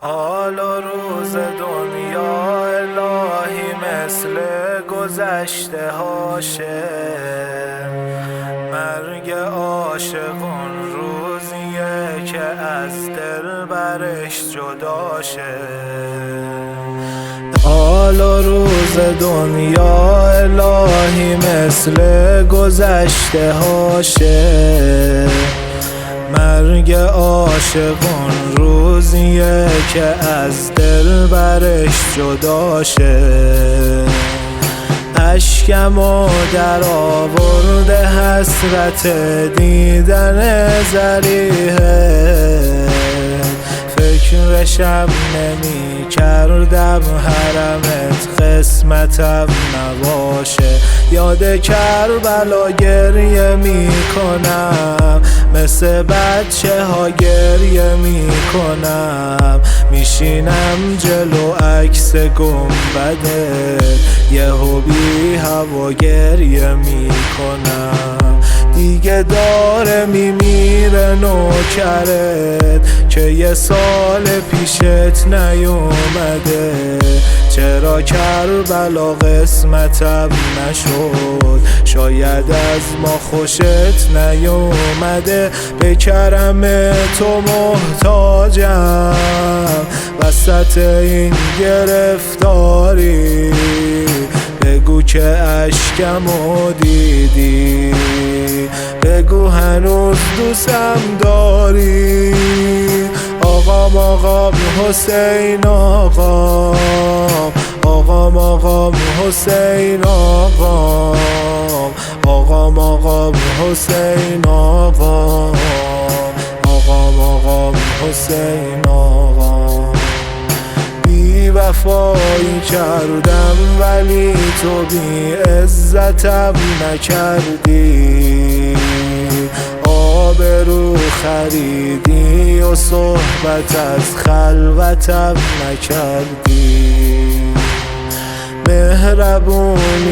حال و روز دنیا الهی مثل گذشته هاشه، مرگ عاشقون روزیه که از دل برش جداشه. حال و روز دنیا الهی مثل گذشته هاشه، مرگ عاشقون روزیه که از دل برش جداشه. اشکمو در آورده حسرت دیدن ذریحه، فکرشم نمی کردم حرمت قسمتم نباشه. یاد کربلا گریه می کنم، مثل بچه ها گریه می کنم. میشینم جلو عکس گنبده، یهو بی هوا گریه می کنم. دیگه داره میمیره نوکرت که یه سال پیشت نیومده. چرا کربلا قسمتم نشد؟ شاید از ما خوشت نیومده. به کرم تو محتاجم وسط این گرفتاری. بگو که اشکمو دیدی، بگو هنوز دوستم داری. آقام حسین آقام، آقام حسین آقام، آقام حسین آقام، آقام حسین آقام. بی وفایی کردم ولی تو بی عزتم نکردی. آبرو خریدی و صحبت از خلوتم نکردی. مهربونیات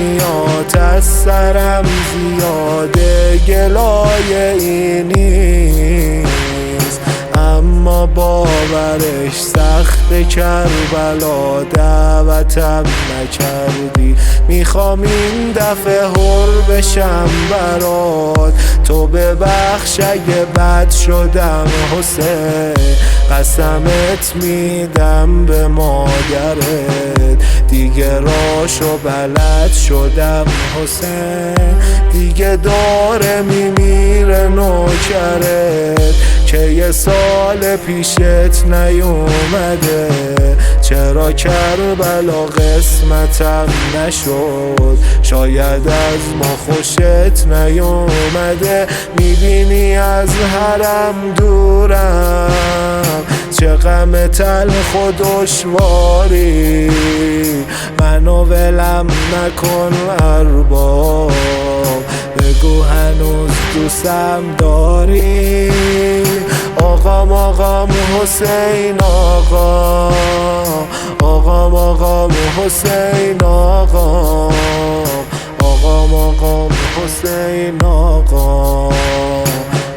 از سرم زیاده، گلایه ای نیست، اما باورش سخت. کربلا دعوتم نکردی. میخوام این دفعه حر بشم برات، تو ببخش اگه بد شدم حسین. قسمت میدم به مادرت، دیگه راشو بلد شدم حسین. دیگه داره میمیره نوکرت که یه سال پیشت نیومده. چرا کربلا قسمتم نشد؟ شاید از ما خوشت نیومده. میبینی از حرم دورم، چه غم تلخ و دشواری. منو ولم نکن ارباب، بگو هنوز دوستم داری. آقام حسین آقام، آقام حسین آقام، آقام حسین آقام،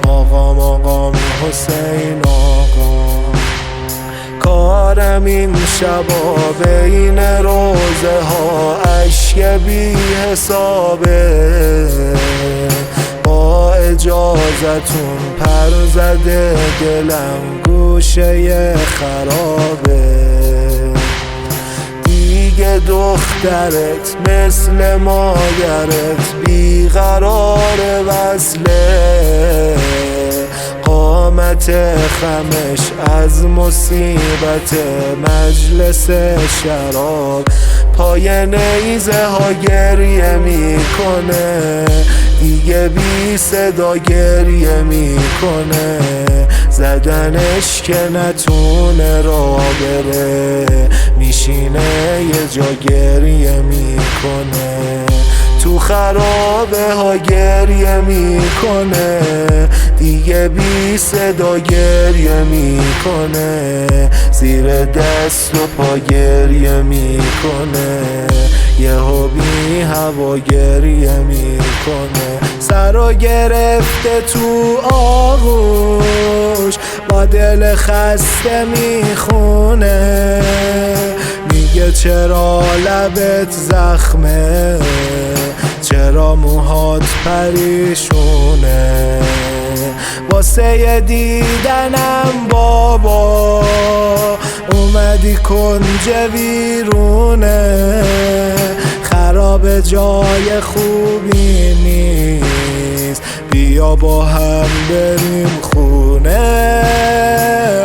آقام حسین آقام. کارم این شبا بین روزه ها اشک بی حسابه. با اجازتون پر زده دلم گوشه خرابه. دیگه دخترت مثل مادرت بیقرار وصله. قامت خمش از مصیبت مجلس شراب. پای نیزه ها گریه میکنه، دیگه بی صدا گریه میکنه. زدنش که نتونه را بره، میشینه یه جا گریه میکنه. تو خرابه ها گریه میکنه، دیگه بی صدا گریه میکنه. زیر دست و پا گریه میکنه، یهو بی هوا گریه میکنه. سرو گرفته تو آغوش، با دل خسته میخونه. چرا لبت زخمه، چرا موهات پریشونه، واسه دیدنم بابا اومدی کنج ویرونه، خراب جای خوبی نیست، بیا با هم بریم خونه.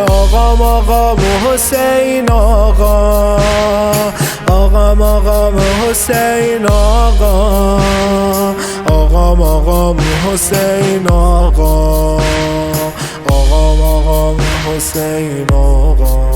آقام حسین آقا، آقام حسین آقا، آقام حسین آقا، آقام حسین آقا.